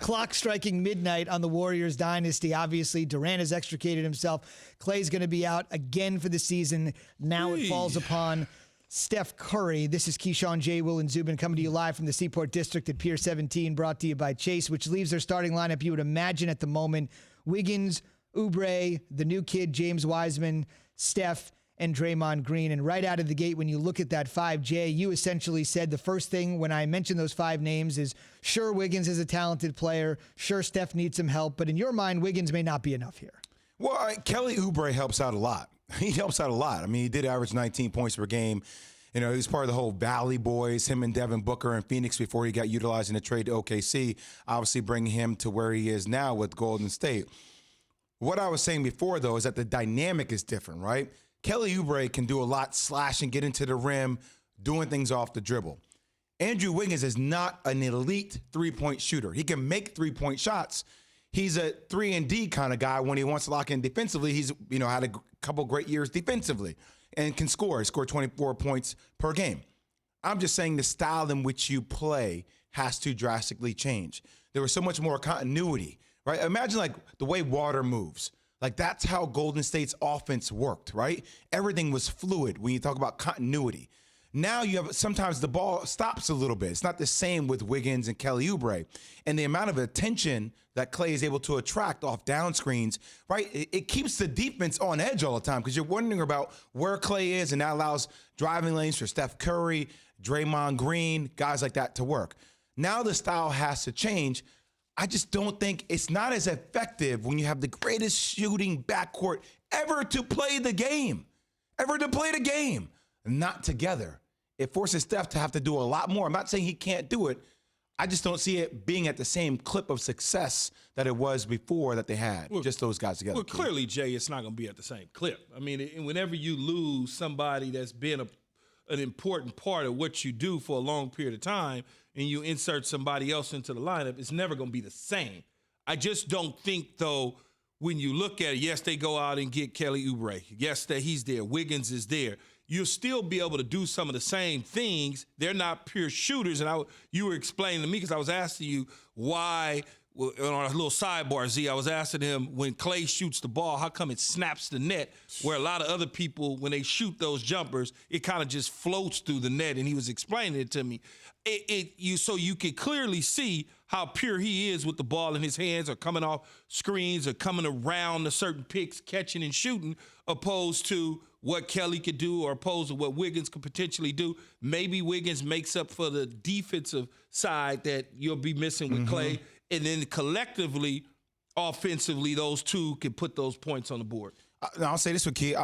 clock striking midnight on the Warriors dynasty. Obviously, Durant has extricated himself. Clay's going to be out again for the season. Now it falls upon Steph Curry. This is Keyshawn, JWill, and Zubin coming to you live from the Seaport District at Pier 17, brought to you by Chase, which leaves their starting lineup you would imagine at the moment. Wiggins, Oubre, the new kid, James Wiseman, Steph, and Draymond Green. And right out of the gate, when you look at that 5J, you essentially said the first thing when I mentioned those 5 names is, sure, Wiggins is a talented player. Sure, Steph needs some help. But in your mind, Wiggins may not be enough here. Well, Kelly Oubre helps out a lot. He helps out a lot. I mean, he did average 19 points per game. You know, he was part of the whole Valley Boys, him and Devin Booker in Phoenix before he got utilized in the trade to OKC, obviously bringing him to where he is now with Golden State. What I was saying before, though, is that the dynamic is different, right? Kelly Oubre can do a lot, slashing, get into the rim, doing things off the dribble. Andrew Wiggins is not an elite three-point shooter. He can make three-point shots. He's a 3-and-D kind of guy when he wants to lock in defensively. He's, had a couple great years defensively and can score. Score 24 points per game. I'm just saying the style in which you play has to drastically change. There was so much more continuity, right? Imagine like the way water moves. Like that's how Golden State's offense worked, right? Everything was fluid when you talk about continuity. Now you have sometimes the ball stops a little bit. It's not the same with Wiggins and Kelly Oubre. And the amount of attention that Klay is able to attract off down screens, right? It keeps the defense on edge all the time because you're wondering about where Klay is, and that allows driving lanes for Steph Curry, Draymond Green, guys like that to work. Now the style has to change. I just don't think it's not as effective when you have the greatest shooting backcourt ever to play the game. Not together. It forces Steph to have to do a lot more. I'm not saying he can't do it. I just don't see it being at the same clip of success that it was before that they had, just those guys together. Well, clearly, Jay, it's not going to be at the same clip. I mean, whenever you lose somebody that's been an important part of what you do for a long period of time and you insert somebody else into the lineup, it's never going to be the same. I just don't think, though, when you look at it, yes, they go out and get Kelly Oubre. Yes, that he's there. Wiggins is there. You'll still be able to do some of the same things. They're not pure shooters. And you were explaining to me because I was asking you why, on a little sidebar, Z, I was asking him when Klay shoots the ball, how come it snaps the net where a lot of other people, when they shoot those jumpers, it kind of just floats through the net. And he was explaining it to me. So you can clearly see how pure he is with the ball in his hands or coming off screens or coming around the certain picks, catching and shooting, opposed to what Kelly could do or opposed to what Wiggins could potentially do. Maybe Wiggins makes up for the defensive side that you'll be missing with Klay. And then collectively, offensively, those two can put those points on the board. I'll say this with Key.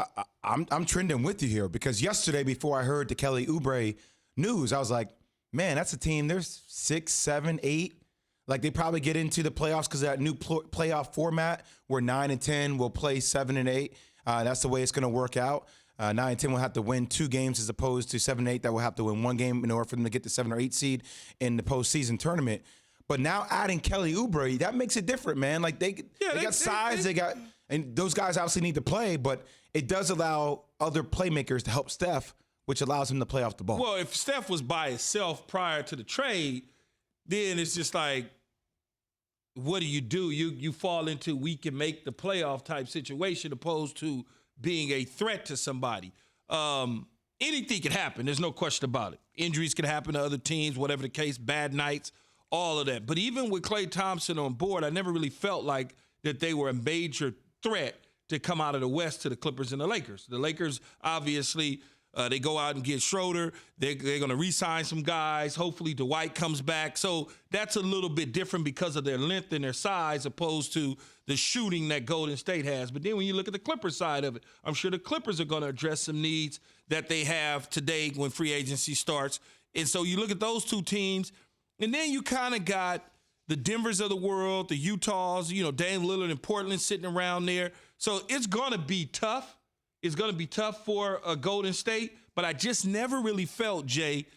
I'm trending with you here because yesterday before I heard the Kelly Oubre news, I was like, man, that's a team. There's 6, 7, 8. Like they probably get into the playoffs because of that new playoff format where 9 and 10 will play 7 and 8. That's the way it's going to work out. 9 and 10 will have to win 2 games as opposed to 7 and 8 that will have to win 1 game in order for them to get the 7 or 8 seed in the postseason tournament. But now adding Kelly Oubre, that makes it different, man. Like they got size, and those guys obviously need to play, but it does allow other playmakers to help Steph, which allows him to play off the ball. Well, if Steph was by himself prior to the trade, then it's just like, what do? You fall into we can make the playoff type situation opposed to being a threat to somebody. Anything can happen. There's no question about it. Injuries can happen to other teams, whatever the case, bad nights, all of that. But even with Klay Thompson on board, I never really felt like that they were a major threat to come out of the West to the Clippers and the Lakers. The Lakers, obviously, they go out and get Schroeder. They're going to re-sign some guys. Hopefully Dwight comes back. So that's a little bit different because of their length and their size opposed to the shooting that Golden State has. But then when you look at the Clippers side of it, I'm sure the Clippers are going to address some needs that they have today when free agency starts. And so you look at those two teams, and then you kind of got the Denvers of the world, the Utahs, Dame Lillard and Portland sitting around there. So it's going to be tough. It's going to be tough for Golden State, but I just never really felt, Jay,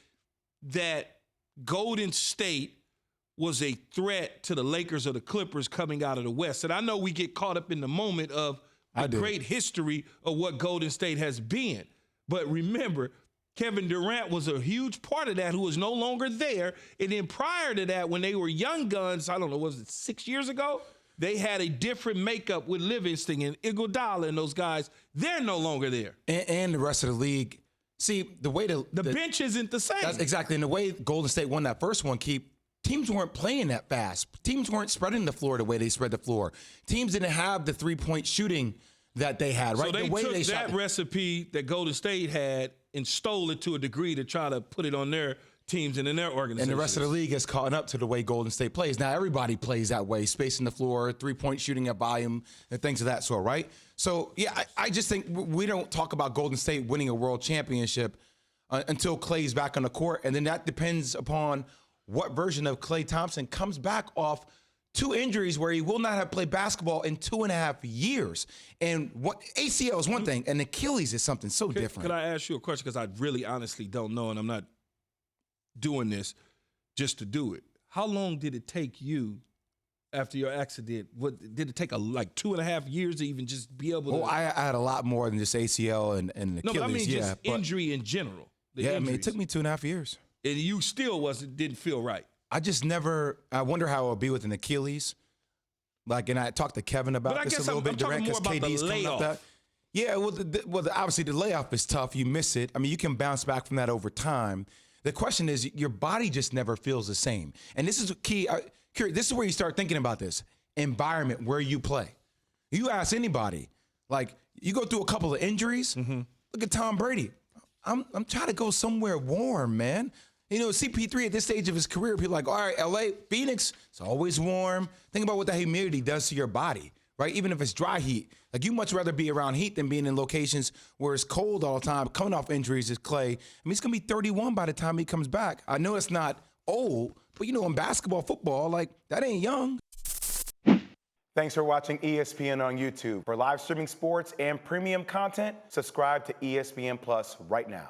that Golden State was a threat to the Lakers or the Clippers coming out of the West. And I know we get caught up in the moment of the great history of what Golden State has been. But remember, Kevin Durant was a huge part of that, who is no longer there. And then prior to that, when they were young guns, I don't know, was it 6 years ago? They had a different makeup with Livingston and Iguodala and those guys. They're no longer there. And the rest of the league. See, the way the bench isn't the same. That's exactly. And the way Golden State won that first one, teams weren't playing that fast. Teams weren't spreading the floor the way they spread the floor. Teams didn't have the three-point shooting that they had, right? So they the way took they that recipe that Golden State had and stole it to a degree to try to put it on their teams and in their organizations. And the rest of the league has caught up to the way Golden State plays. Now, everybody plays that way, spacing the floor, three-point shooting at volume, and things of that sort, right? So, yeah, I just think we don't talk about Golden State winning a world championship until Klay's back on the court, and then that depends upon what version of Klay Thompson comes back off 2 injuries where he will not have played basketball in 2.5 years. And ACL is one thing, and Achilles is something so different. Could I ask you a question? Because I really honestly don't know, and I'm not doing this just to do it. How long did it take you after your accident? Did it take like 2.5 years to even just be able to? Oh, I had a lot more than just ACL and Achilles. No, but I mean just injury in general. I mean, it took me 2.5 years. And you still didn't feel right. I wonder how it'll be with an Achilles. Like, and I talked to Kevin about this a little bit. I'm talking more about the layoff. Yeah, well, obviously the layoff is tough. You miss it. I mean, you can bounce back from that over time. The question is, your body just never feels the same. And this is key. This is where you start thinking about this. Environment, where you play. You ask anybody, like, you go through a couple of injuries. Mm-hmm. Look at Tom Brady. I'm trying to go somewhere warm, man. You know, CP3 at this stage of his career, people are like, all right, LA, Phoenix, it's always warm. Think about what that humidity does to your body, right? Even if it's dry heat. Like, you much rather be around heat than being in locations where it's cold all the time. Coming off injuries is Klay. I mean, he's going to be 31 by the time he comes back. I know it's not old, but, you know, in basketball, football, like, that ain't young. Thanks for watching ESPN on YouTube. For live streaming sports and premium content, subscribe to ESPN Plus right now.